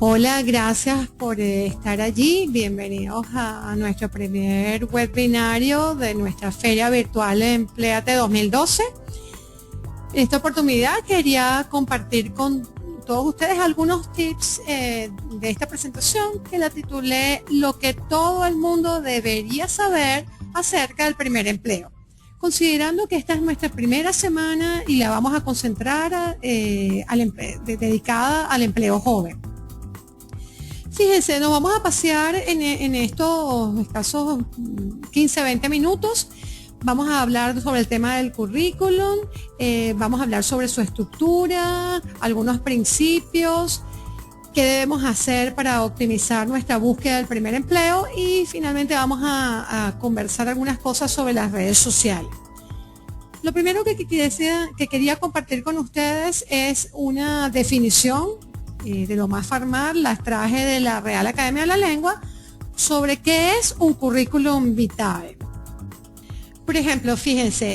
Hola, gracias por estar allí. Bienvenidos a nuestro primer webinario de nuestra Feria Virtual Empléate 2012. En esta oportunidad quería compartir con todos ustedes algunos tips de esta presentación que la titulé Lo que todo el mundo debería saber acerca del primer empleo. Considerando que esta es nuestra primera semana y la vamos a concentrar dedicada al empleo joven. Fíjense, nos vamos a pasear en estos escasos 15-20 minutos. Vamos a hablar sobre el tema del currículum, vamos a hablar sobre su estructura, algunos principios, qué debemos hacer para optimizar nuestra búsqueda del primer empleo y finalmente vamos a conversar algunas cosas sobre las redes sociales. Lo primero que quería compartir con ustedes es una definición de lo más formal, las traje de la Real Academia de la Lengua, sobre qué es un currículum vitae. Por ejemplo, fíjense,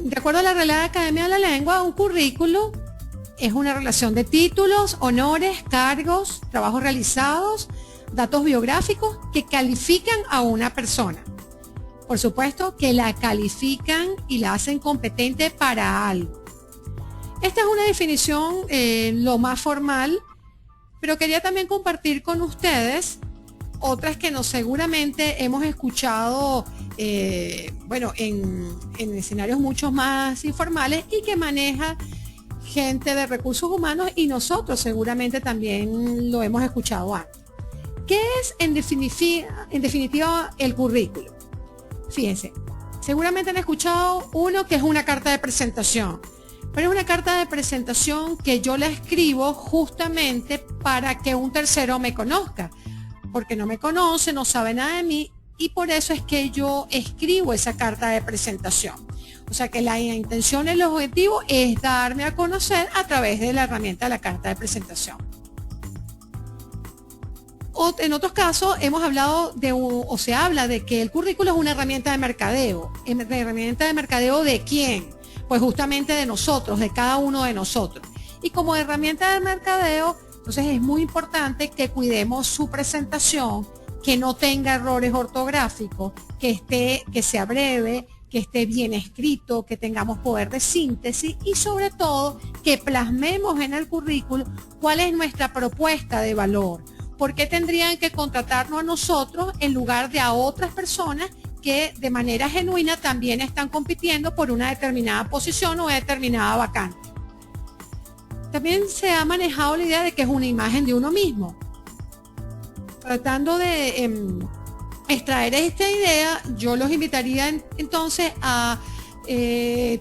de acuerdo a la Real Academia de la Lengua, un currículum es una relación de títulos, honores, cargos, trabajos realizados, datos biográficos que califican a una persona. Por supuesto, que la califican y la hacen competente para algo. Esta es una definición lo más formal, pero quería también compartir con ustedes otras que seguramente hemos escuchado en escenarios mucho más informales y que maneja gente de recursos humanos y nosotros seguramente también lo hemos escuchado antes. ¿Qué es en definitiva el currículum? Fíjense, seguramente han escuchado uno que es una carta de presentación. Pero es una carta de presentación que yo la escribo justamente para que un tercero me conozca, porque no me conoce, no sabe nada de mí y por eso es que yo escribo esa carta de presentación. O sea que la intención, el objetivo es darme a conocer a través de la herramienta de la carta de presentación. En otros casos hemos hablado se habla de que el currículo es una herramienta de mercadeo. ¿Herramienta de mercadeo de quién? Pues justamente de nosotros, de cada uno de nosotros. Y como herramienta de mercadeo, entonces es muy importante que cuidemos su presentación, que no tenga errores ortográficos, que sea breve, que esté bien escrito, que tengamos poder de síntesis y sobre todo que plasmemos en el currículum cuál es nuestra propuesta de valor. ¿Por qué tendrían que contratarnos a nosotros en lugar de a otras personas que de manera genuina también están compitiendo por una determinada posición o determinada vacante? También se ha manejado la idea de que es una imagen de uno mismo. Tratando de extraer esta idea, yo los invitaría entonces a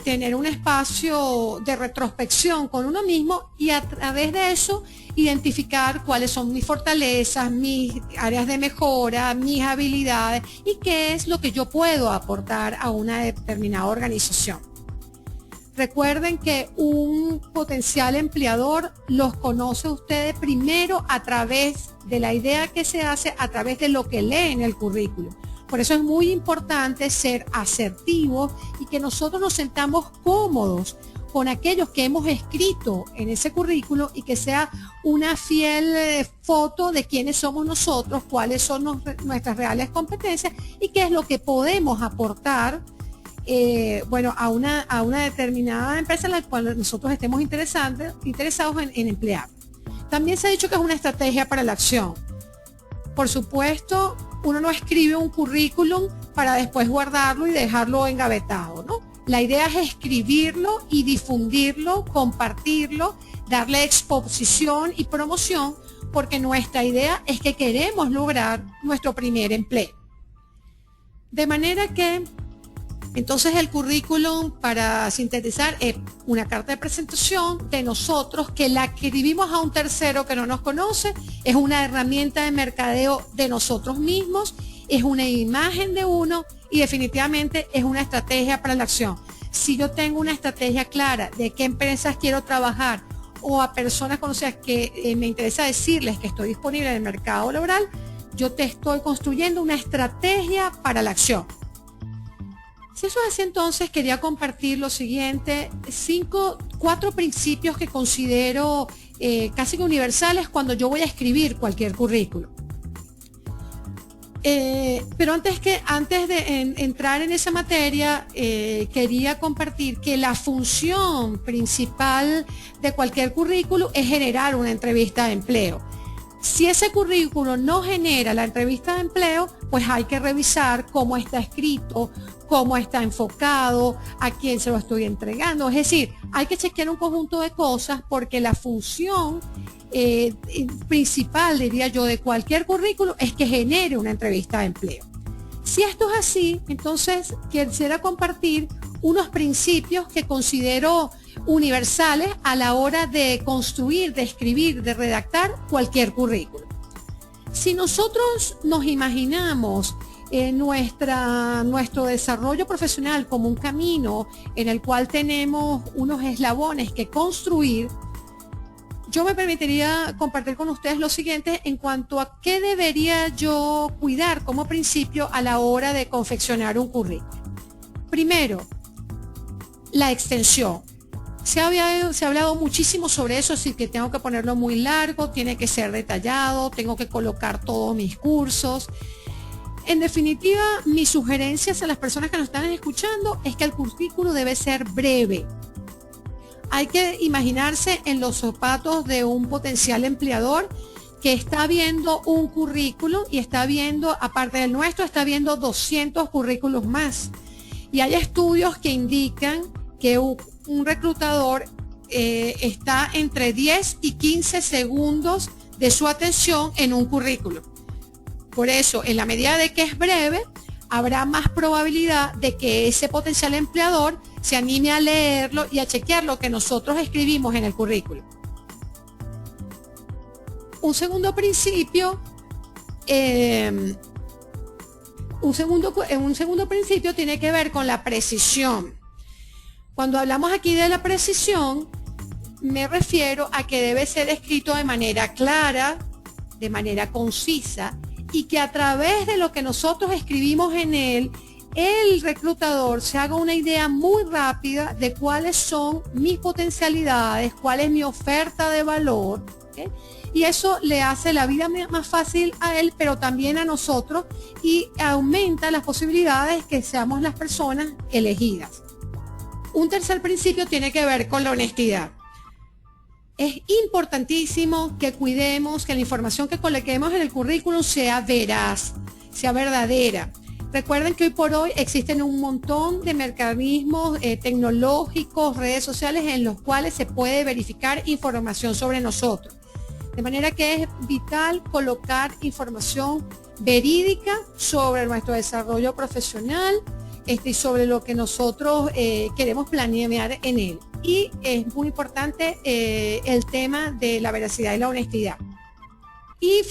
tener un espacio de retrospección con uno mismo y a través de eso identificar cuáles son mis fortalezas, mis áreas de mejora, mis habilidades y qué es lo que yo puedo aportar a una determinada organización. Recuerden que un potencial empleador los conoce ustedes primero a través de la idea que se hace, a través de lo que lee en el currículum. Por eso es muy importante ser asertivos y que nosotros nos sentamos cómodos con aquellos que hemos escrito en ese currículo y que sea una fiel foto de quiénes somos nosotros, cuáles son nuestras reales competencias y qué es lo que podemos aportar a una determinada empresa en la cual nosotros estemos interesados en emplear. También se ha dicho que es una estrategia para la acción. Por supuesto, uno no escribe un currículum para después guardarlo y dejarlo engavetado, ¿no? La idea es escribirlo y difundirlo, compartirlo, darle exposición y promoción, porque nuestra idea es que queremos lograr nuestro primer empleo. De manera que, entonces el currículum, para sintetizar, es una carta de presentación de nosotros que la escribimos a un tercero que no nos conoce, es una herramienta de mercadeo de nosotros mismos, es una imagen de uno y definitivamente es una estrategia para la acción. Si yo tengo una estrategia clara de qué empresas quiero trabajar o a personas conocidas que me interesa decirles que estoy disponible en el mercado laboral, yo te estoy construyendo una estrategia para la acción. Si eso es así, entonces quería compartir lo siguiente, 4 principios que considero casi que universales cuando yo voy a escribir cualquier currículo. Pero antes de entrar en esa materia, quería compartir que la función principal de cualquier currículo es generar una entrevista de empleo. Si ese currículo no genera la entrevista de empleo, pues hay que revisar cómo está escrito, cómo está enfocado, a quién se lo estoy entregando. Es decir, hay que chequear un conjunto de cosas porque la función principal, diría yo, de cualquier currículo es que genere una entrevista de empleo. Si esto es así, entonces quisiera compartir unos principios que considero universales a la hora de construir, de escribir, de redactar cualquier currículo. Si nosotros nos imaginamos nuestro desarrollo profesional como un camino en el cual tenemos unos eslabones que construir, yo me permitiría compartir con ustedes lo siguiente en cuanto a qué debería yo cuidar como principio a la hora de confeccionar un currículum. Primero, la extensión. Se ha hablado muchísimo sobre eso, así que tengo que ponerlo muy largo, tiene que ser detallado, tengo que colocar todos mis cursos. En definitiva, mis sugerencias a las personas que nos están escuchando es que el currículo debe ser breve. Hay que imaginarse en los zapatos de un potencial empleador que está viendo un currículum y está viendo, aparte del nuestro, está viendo 200 currículos más. Y hay estudios que indican que un reclutador está entre 10 y 15 segundos de su atención en un currículum. Por eso, en la medida de que es breve, habrá más probabilidad de que ese potencial empleador se anime a leerlo y a chequear lo que nosotros escribimos en el currículum. Un segundo principio, tiene que ver con la precisión. Cuando hablamos aquí de la precisión, me refiero a que debe ser escrito de manera clara, de manera concisa, y que a través de lo que nosotros escribimos en él, el reclutador se haga una idea muy rápida de cuáles son mis potencialidades, cuál es mi oferta de valor, ¿okay? Y eso le hace la vida más fácil a él, pero también a nosotros, y aumenta las posibilidades que seamos las personas elegidas. Un tercer principio tiene que ver con la honestidad. Es importantísimo que cuidemos que la información que coloquemos en el currículum sea veraz, sea verdadera. Recuerden que hoy por hoy existen un montón de mecanismos tecnológicos, redes sociales en los cuales se puede verificar información sobre nosotros. De manera que es vital colocar información verídica sobre nuestro desarrollo profesional y sobre lo que nosotros queremos planear en él. Y es muy importante el tema de la veracidad y la honestidad. Y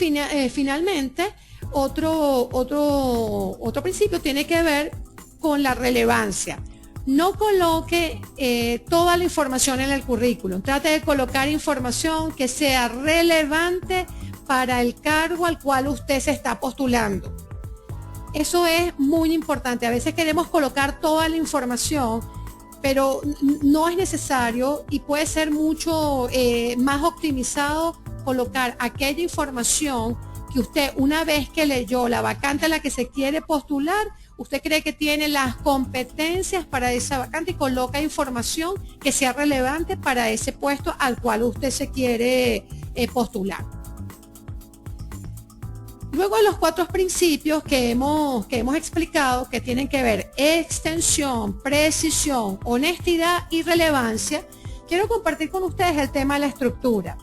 finalmente, otro principio tiene que ver con la relevancia. No coloque toda la información en el currículum. Trate de colocar información que sea relevante para el cargo al cual usted se está postulando. Eso es muy importante. A veces queremos colocar toda la información, pero no es necesario y puede ser mucho más optimizado colocar aquella información que usted, una vez que leyó la vacante a la que se quiere postular, usted cree que tiene las competencias para esa vacante y coloca información que sea relevante para ese puesto al cual usted se quiere postular. Luego de los 4 principios que hemos explicado, que tienen que ver extensión, precisión, honestidad y relevancia, quiero compartir con ustedes el tema de la estructura.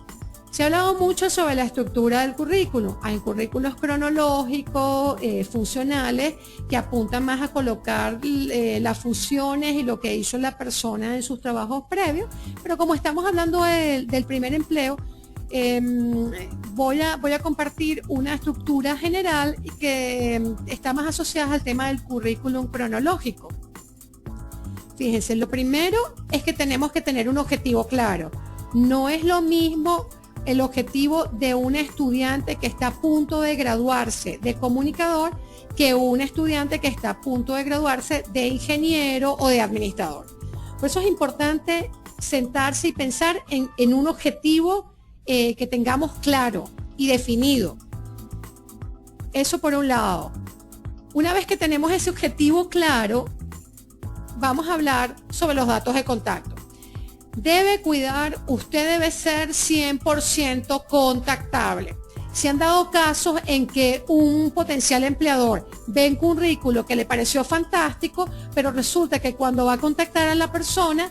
Se ha hablado mucho sobre la estructura del currículum. Hay currículos cronológicos, funcionales, que apuntan más a colocar las funciones y lo que hizo la persona en sus trabajos previos. Pero como estamos hablando del primer empleo, voy a compartir una estructura general que está más asociada al tema del currículum cronológico. Fíjense, lo primero es que tenemos que tener un objetivo claro. No es lo mismo el objetivo de un estudiante que está a punto de graduarse de comunicador que un estudiante que está a punto de graduarse de ingeniero o de administrador. Por eso es importante sentarse y pensar en un objetivo que tengamos claro y definido. Eso por un lado. Una vez que tenemos ese objetivo claro, vamos a hablar sobre los datos de contacto. Debe cuidar, usted debe ser 100% contactable. Se han dado casos en que un potencial empleador ve un currículo que le pareció fantástico, pero resulta que cuando va a contactar a la persona,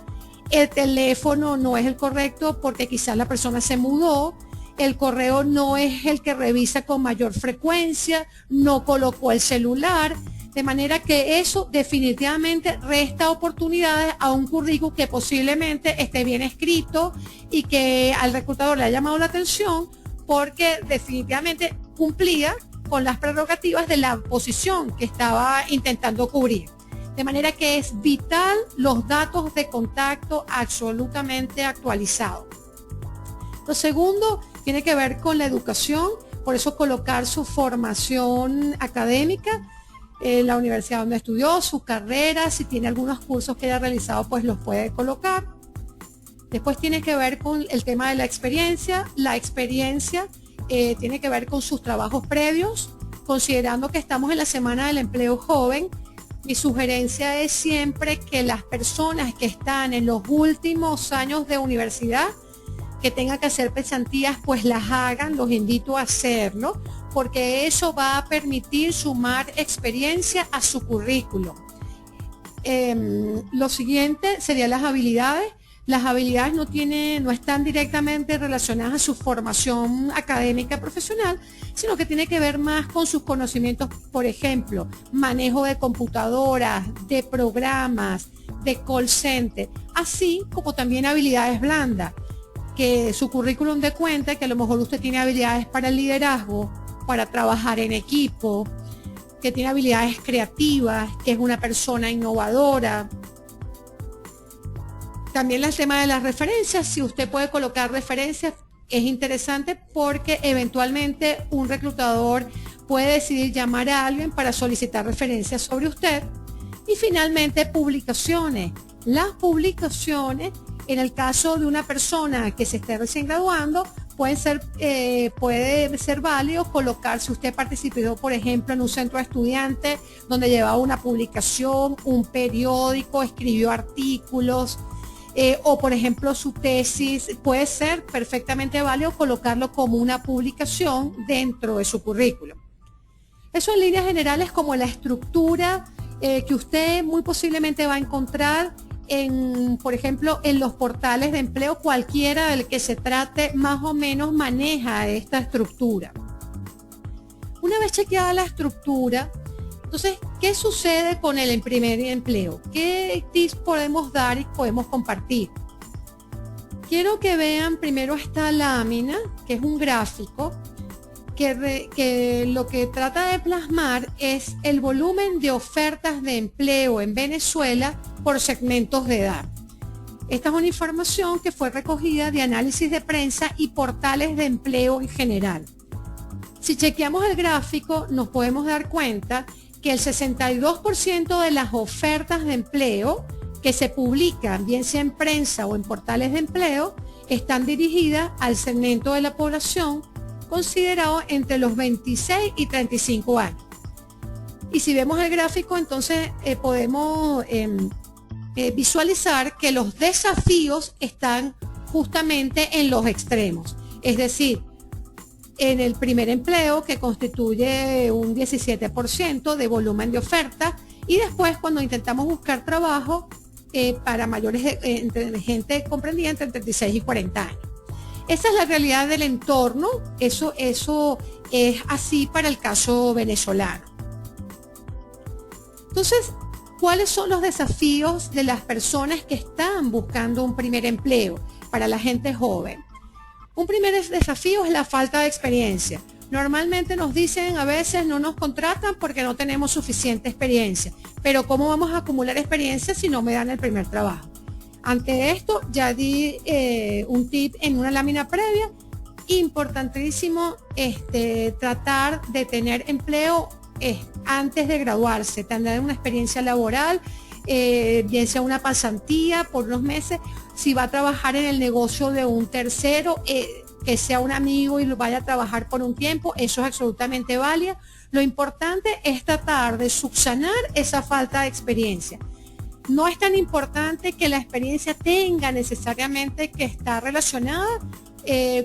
el teléfono no es el correcto porque quizás la persona se mudó, el correo no es el que revisa con mayor frecuencia, no colocó el celular, de manera que eso definitivamente resta oportunidades a un currículum que posiblemente esté bien escrito y que al reclutador le ha llamado la atención porque definitivamente cumplía con las prerrogativas de la posición que estaba intentando cubrir. De manera que es vital los datos de contacto absolutamente actualizados. Lo segundo tiene que ver con la educación, por eso colocar su formación académica, la universidad donde estudió, su carrera, si tiene algunos cursos que haya realizado, pues los puede colocar. Después tiene que ver con el tema de la experiencia. La experiencia tiene que ver con sus trabajos previos, considerando que estamos en la Semana del Empleo Joven. Mi sugerencia es siempre que las personas que están en los últimos años de universidad, que tengan que hacer pasantías, pues las hagan, los invito a hacerlo, porque eso va a permitir sumar experiencia a su currículum. Lo siguiente serían las habilidades. Las habilidades no están directamente relacionadas a su formación académica profesional, sino que tiene que ver más con sus conocimientos, por ejemplo, manejo de computadoras, de programas, de call center, así como también habilidades blandas, que su currículum dé cuenta que a lo mejor usted tiene habilidades para el liderazgo, para trabajar en equipo, que tiene habilidades creativas, que es una persona innovadora. También el tema de las referencias, si usted puede colocar referencias, es interesante porque eventualmente un reclutador puede decidir llamar a alguien para solicitar referencias sobre usted. Y finalmente, publicaciones. Las publicaciones, en el caso de una persona que se esté recién graduando, puede ser válido colocar, si usted participó, por ejemplo, en un centro de estudiantes donde llevaba una publicación, un periódico, escribió artículos, o por ejemplo su tesis, puede ser perfectamente válido colocarlo como una publicación dentro de su currículum. Eso en líneas generales como la estructura que usted muy posiblemente va a encontrar por ejemplo, en los portales de empleo, cualquiera del que se trate, más o menos maneja esta estructura. Una vez chequeada la estructura, entonces, ¿qué sucede con el primer empleo? ¿Qué tips podemos dar y podemos compartir? Quiero que vean primero esta lámina, que es un gráfico, que lo que trata de plasmar es el volumen de ofertas de empleo en Venezuela por segmentos de edad. Esta es una información que fue recogida de análisis de prensa y portales de empleo en general. Si chequeamos el gráfico, nos podemos dar cuenta que el 62% de las ofertas de empleo que se publican, bien sea en prensa o en portales de empleo, están dirigidas al segmento de la población considerado entre los 26 y 35 años. Y si vemos el gráfico, entonces podemos visualizar que los desafíos están justamente en los extremos. Es decir, en el primer empleo, que constituye un 17% de volumen de oferta, y después cuando intentamos buscar trabajo para mayores, entre gente comprendida entre 36 y 40 años. Esa es la realidad del entorno, eso es así para el caso venezolano. Entonces, ¿cuáles son los desafíos de las personas que están buscando un primer empleo para la gente joven? Un primer desafío es la falta de experiencia. Normalmente nos dicen, a veces no nos contratan porque no tenemos suficiente experiencia, pero ¿cómo vamos a acumular experiencia si no me dan el primer trabajo? Ante esto, ya di un tip en una lámina previa, importantísimo tratar de tener empleo antes de graduarse, tener una experiencia laboral, bien sea una pasantía por unos meses, si va a trabajar en el negocio de un tercero, que sea un amigo y vaya a trabajar por un tiempo, eso es absolutamente válido. Lo importante es tratar de subsanar esa falta de experiencia. No es tan importante que la experiencia tenga necesariamente que estar relacionada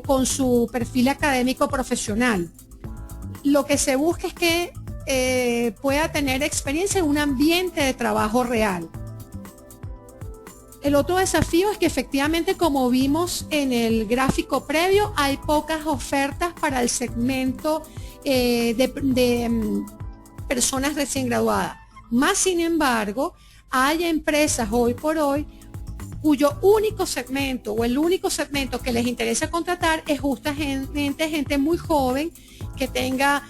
con su perfil académico profesional. Lo que se busca es que pueda tener experiencia en un ambiente de trabajo real. El otro desafío es que efectivamente, como vimos en el gráfico previo, hay pocas ofertas para el segmento de personas recién graduadas. Más sin embargo, hay empresas hoy por hoy cuyo único segmento o el único segmento que les interesa contratar es justamente gente muy joven que tenga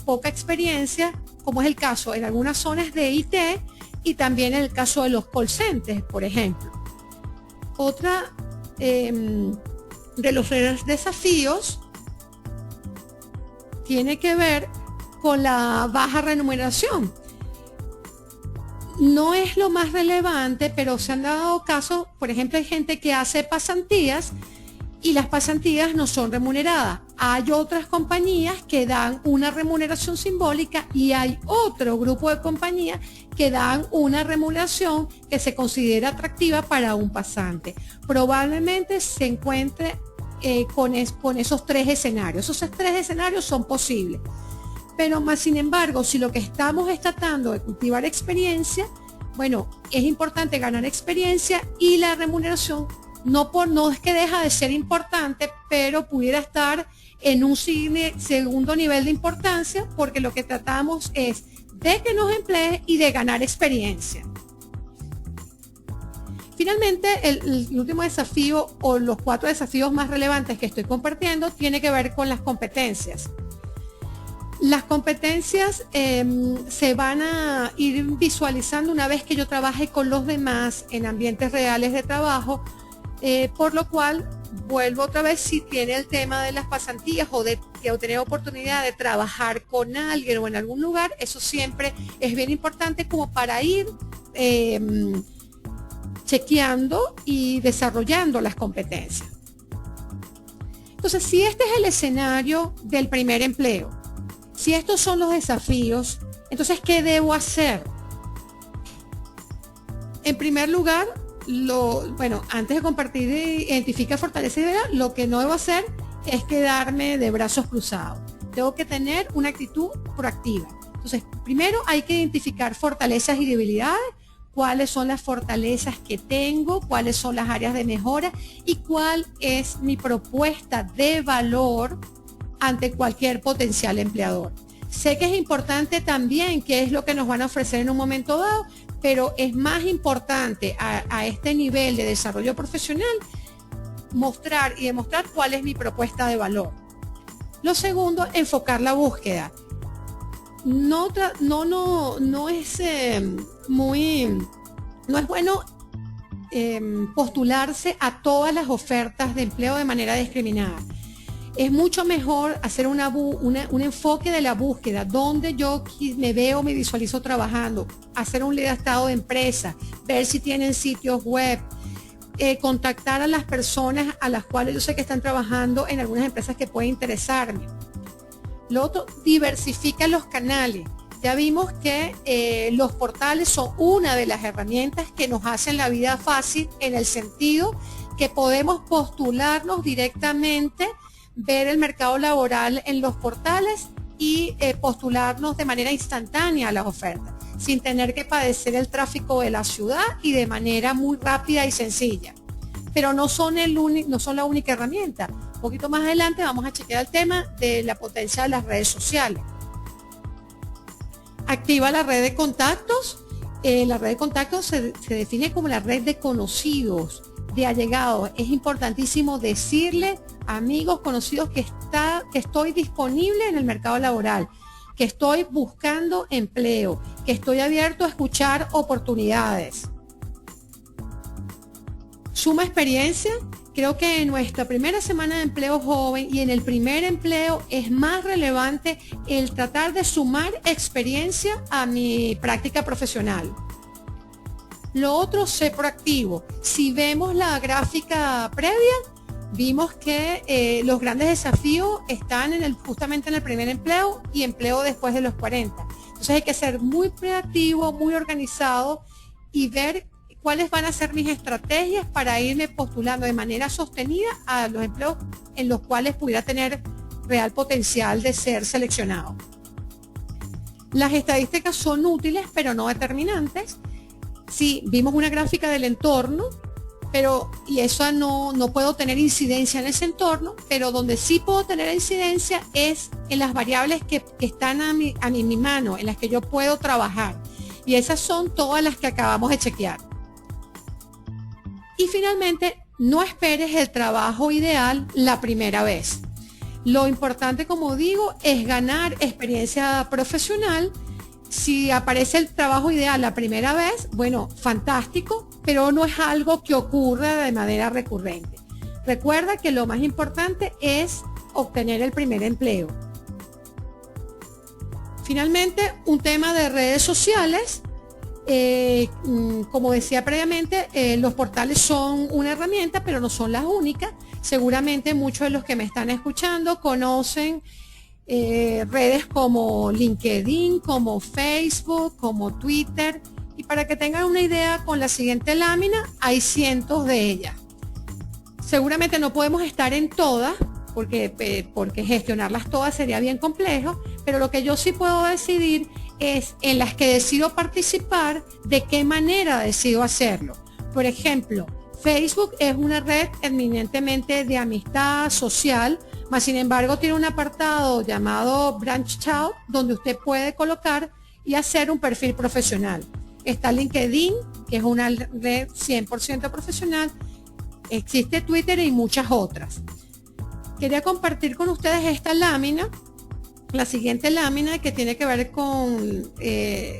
poca experiencia, como es el caso en algunas zonas de IT y también en el caso de los call centers, por ejemplo. Otra de los desafíos tiene que ver con la baja remuneración. No es lo más relevante, pero se han dado casos, por ejemplo, hay gente que hace pasantías y las pasantías no son remuneradas. Hay otras compañías que dan una remuneración simbólica y hay otro grupo de compañías que dan una remuneración que se considera atractiva para un pasante. Probablemente se encuentre con esos tres escenarios. Esos tres escenarios son posibles. Pero más sin embargo, si lo que estamos es tratando de cultivar experiencia, bueno, es importante ganar experiencia y la remuneración no es que deja de ser importante, pero pudiera estar en un segundo nivel de importancia, porque lo que tratamos es de que nos emplee y de ganar experiencia. Finalmente, el último desafío o los 4 desafíos más relevantes que estoy compartiendo tiene que ver con las competencias. Las competencias se van a ir visualizando una vez que yo trabaje con los demás en ambientes reales de trabajo, por lo cual vuelvo otra vez, si tiene el tema de las pasantías o de tener oportunidad de trabajar con alguien o en algún lugar, eso siempre es bien importante como para ir chequeando y desarrollando las competencias. Entonces, si este es el escenario del primer empleo, si estos son los desafíos, entonces, ¿qué debo hacer? En primer lugar, antes de compartir, identifica, fortaleza y debilidad, lo que no debo hacer es quedarme de brazos cruzados. Tengo que tener una actitud proactiva. Entonces, primero hay que identificar fortalezas y debilidades, cuáles son las fortalezas que tengo, cuáles son las áreas de mejora y cuál es mi propuesta de valor ante cualquier potencial empleador. Sé que es importante también qué es lo que nos van a ofrecer en un momento dado, pero es más importante a este nivel de desarrollo profesional mostrar y demostrar cuál es mi propuesta de valor. Lo segundo, enfocar la búsqueda. No es bueno postularse a todas las ofertas de empleo de manera discriminada. Es mucho mejor hacer un enfoque de la búsqueda, donde yo me veo, me visualizo trabajando, hacer un listado de empresas, ver si tienen sitios web, contactar a las personas a las cuales yo sé que están trabajando en algunas empresas que pueden interesarme. Lo otro, diversifica los canales. Ya vimos que los portales son una de las herramientas que nos hacen la vida fácil, en el sentido que podemos postularnos directamente, ver el mercado laboral en los portales y postularnos de manera instantánea a las ofertas, sin tener que padecer el tráfico de la ciudad y de manera muy rápida y sencilla. Pero no son la única herramienta. Un poquito más adelante vamos a chequear el tema de la potencia de las redes sociales. Activa la red de contactos. La red de contactos se define como la red de conocidos, de allegados. Es importantísimo decirle a amigos, conocidos que estoy disponible en el mercado laboral, que estoy buscando empleo, que estoy abierto a escuchar oportunidades. Suma experiencia. Creo que en nuestra primera semana de empleo joven y en el primer empleo es más relevante el tratar de sumar experiencia a mi práctica profesional. Lo otro, sé proactivo. Si vemos la gráfica previa, vimos que los grandes desafíos están justamente en el primer empleo y empleo después de los 40. Entonces hay que ser muy creativo, muy organizado y ver cuáles van a ser mis estrategias para irme postulando de manera sostenida a los empleos en los cuales pudiera tener real potencial de ser seleccionado. Las estadísticas son útiles, pero no determinantes. Sí, vimos una gráfica del entorno, y eso no puedo tener incidencia en ese entorno, pero donde sí puedo tener incidencia es en las variables que están a mi mano, en las que yo puedo trabajar. Y esas son todas las que acabamos de chequear. Y finalmente, no esperes el trabajo ideal la primera vez. Lo importante, como digo, es ganar experiencia profesional. Si aparece el trabajo ideal la primera vez, bueno, fantástico, pero no es algo que ocurra de manera recurrente. Recuerda que lo más importante es obtener el primer empleo. Finalmente, un tema de redes sociales. Como decía previamente, los portales son una herramienta, pero no son las únicas. Seguramente muchos de los que me están escuchando conocen redes como LinkedIn, como Facebook, como Twitter. Y para que tengan una idea, con la siguiente lámina hay cientos de ellas. Seguramente no podemos estar en todas, porque gestionarlas todas sería bien complejo, pero lo que yo sí puedo decidir es en las que decido participar, de qué manera decido hacerlo. Por ejemplo, Facebook es una red eminentemente de amistad social, mas sin embargo tiene un apartado llamado Branch Out, donde usted puede colocar y hacer un perfil profesional. Está LinkedIn, que es una red 100% profesional. Existe Twitter y muchas otras. Quería compartir con ustedes esta lámina, la siguiente lámina, que tiene que ver con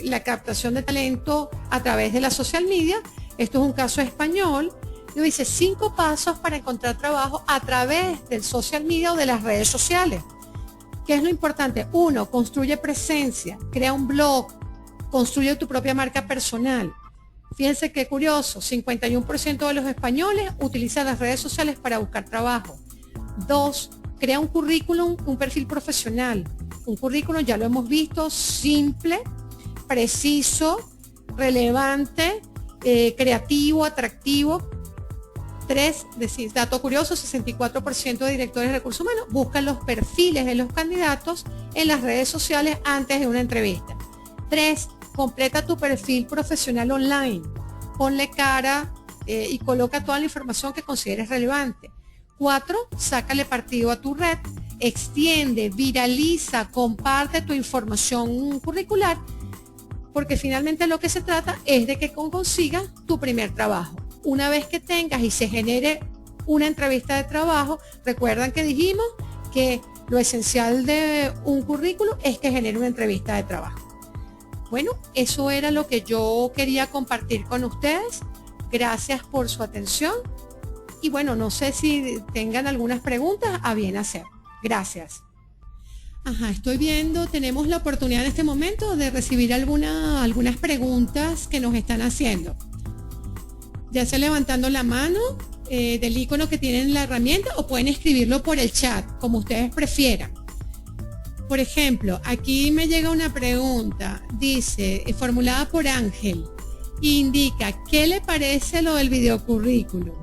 la captación de talento a través de la social media. Esto es un caso español. Dice 5 pasos para encontrar trabajo a través del social media o de las redes sociales. ¿Qué es lo importante? 1, construye presencia, crea un blog, construye tu propia marca personal. Fíjense qué curioso, 51% de los españoles utilizan las redes sociales para buscar trabajo. 2, crea un currículum, un perfil profesional. Un currículum, ya lo hemos visto, simple, preciso, relevante, creativo, atractivo. 3, decir, dato curioso, 64% de directores de recursos humanos buscan los perfiles de los candidatos en las redes sociales antes de una entrevista. 3, completa tu perfil profesional online. Ponle cara y coloca toda la información que consideres relevante. 4, sácale partido a tu red, extiende, viraliza, comparte tu información curricular, porque finalmente lo que se trata es de que consigas tu primer trabajo. Una vez que tengas y se genere una entrevista de trabajo, recuerdan que dijimos que lo esencial de un currículo es que genere una entrevista de trabajo. Bueno, eso era lo que yo quería compartir con ustedes. Gracias por su atención. Y bueno, no sé si tengan algunas preguntas a bien hacer. Gracias. Estoy viendo, tenemos la oportunidad en este momento de recibir algunas preguntas que nos están haciendo. Ya sea levantando la mano del icono que tienen la herramienta, o pueden escribirlo por el chat, como ustedes prefieran. Por ejemplo, aquí me llega una pregunta, dice, formulada por Ángel, indica, ¿qué le parece lo del videocurrículum?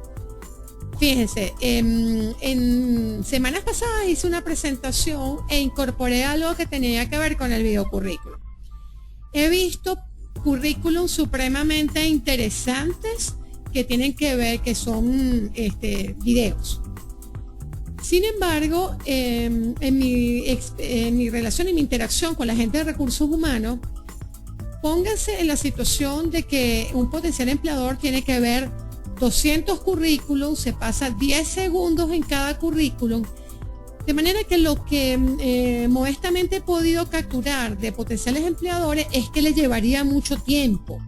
Fíjense, en semanas pasadas hice una presentación e incorporé algo que tenía que ver con el videocurrículum. He visto currículums supremamente interesantes que tienen que ver, que son videos. Sin embargo, en mi relación y mi interacción con la gente de recursos humanos, pónganse en la situación de que un potencial empleador tiene que ver 200 currículums, se pasa 10 segundos en cada currículum, de manera que lo que modestamente he podido capturar de potenciales empleadores es que les llevaría mucho tiempo.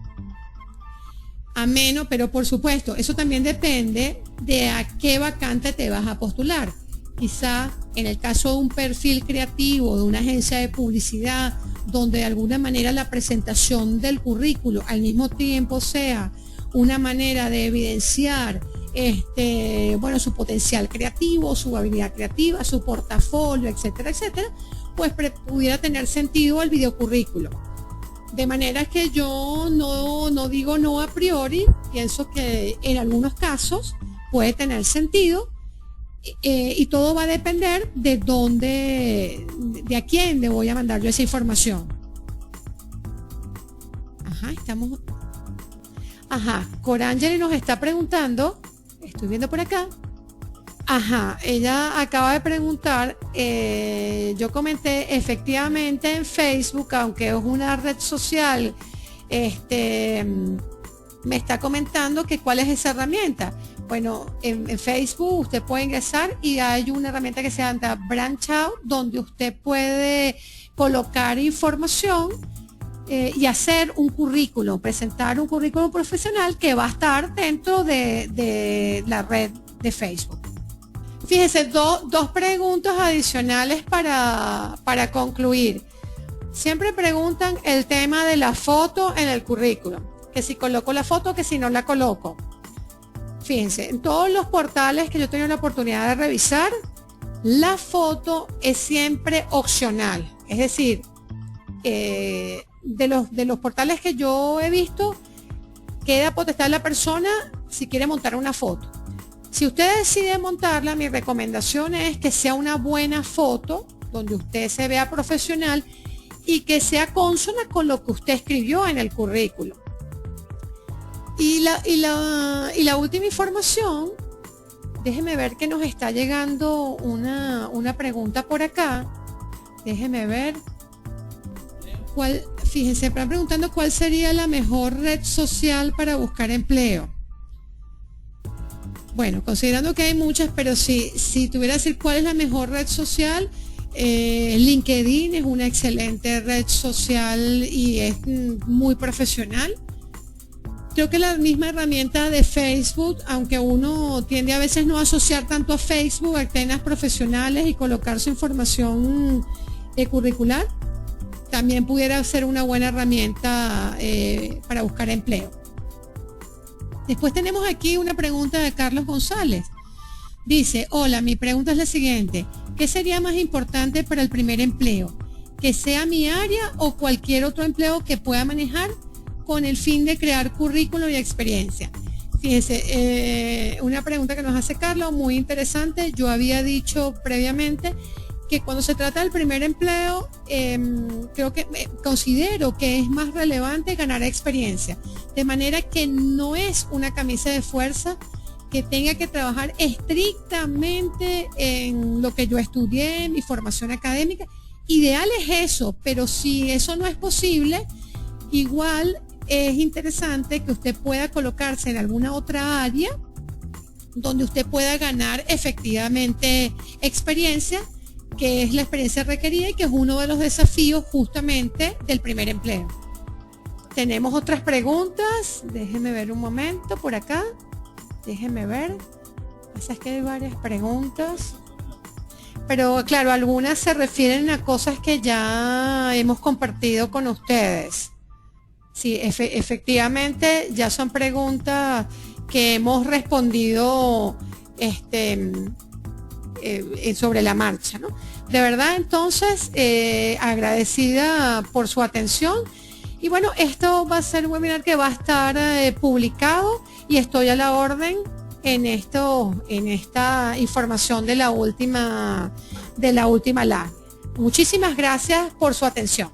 Ameno, pero por supuesto, eso también depende de a qué vacante te vas a postular. Quizá en el caso de un perfil creativo, de una agencia de publicidad, donde de alguna manera la presentación del currículo al mismo tiempo sea una manera de evidenciar bueno, su potencial creativo, su habilidad creativa, su portafolio, etcétera, etcétera, pues pudiera tener sentido el videocurrículo. De manera que yo no digo no a priori, pienso que en algunos casos puede tener sentido, y todo va a depender de dónde, de a quién le voy a mandar yo esa información. Corangeli nos está preguntando, estoy viendo por acá. Ella acaba de preguntar, yo comenté efectivamente en Facebook, aunque es una red social, me está comentando que cuál es esa herramienta. Bueno, en Facebook usted puede ingresar y hay una herramienta que se llama Branch Out, donde usted puede colocar información y hacer un currículum, presentar un currículum profesional que va a estar dentro de la red de Facebook. Fíjese, dos preguntas adicionales para concluir. Siempre preguntan el tema de la foto en el currículum, que si coloco la foto, que si no la coloco. Fíjense, en todos los portales que yo he tenido la oportunidad de revisar, la foto es siempre opcional. Es decir, de los portales que yo he visto, queda potestad de la persona si quiere montar una foto. Si usted decide montarla, mi recomendación es que sea una buena foto, donde usted se vea profesional y que sea consona con lo que usted escribió en el currículo. Y la última información, déjeme ver que nos está llegando una pregunta por acá. Déjeme ver. Fíjense, están preguntando cuál sería la mejor red social para buscar empleo. Bueno, considerando que hay muchas, pero si tuviera que decir cuál es la mejor red social, LinkedIn es una excelente red social y es muy profesional. Creo que la misma herramienta de Facebook, aunque uno tiende a veces no a asociar tanto a Facebook a temas profesionales y colocar su información curricular, también pudiera ser una buena herramienta para buscar empleo. Después tenemos aquí una pregunta de Carlos González. Dice, hola, mi pregunta es la siguiente. ¿Qué sería más importante para el primer empleo? ¿Que sea mi área o cualquier otro empleo que pueda manejar con el fin de crear currículum y experiencia? Fíjense, una pregunta que nos hace Carlos, muy interesante. Yo había dicho previamente que cuando se trata del primer empleo, considero que es más relevante ganar experiencia. De manera que no es una camisa de fuerza que tenga que trabajar estrictamente en lo que yo estudié, mi formación académica. Ideal es eso, pero si eso no es posible, igual es interesante que usted pueda colocarse en alguna otra área donde usted pueda ganar efectivamente experiencia, que es la experiencia requerida y que es uno de los desafíos justamente del primer empleo. Tenemos otras preguntas, déjeme ver un momento por acá, déjeme ver, es que hay varias preguntas, pero claro, algunas se refieren a cosas que ya hemos compartido con ustedes. Sí, efectivamente ya son preguntas que hemos respondido sobre la marcha, ¿no? De verdad, entonces, agradecida por su atención. Y bueno, esto va a ser un webinar que va a estar publicado y estoy a la orden en esta información de la última live. Muchísimas gracias por su atención.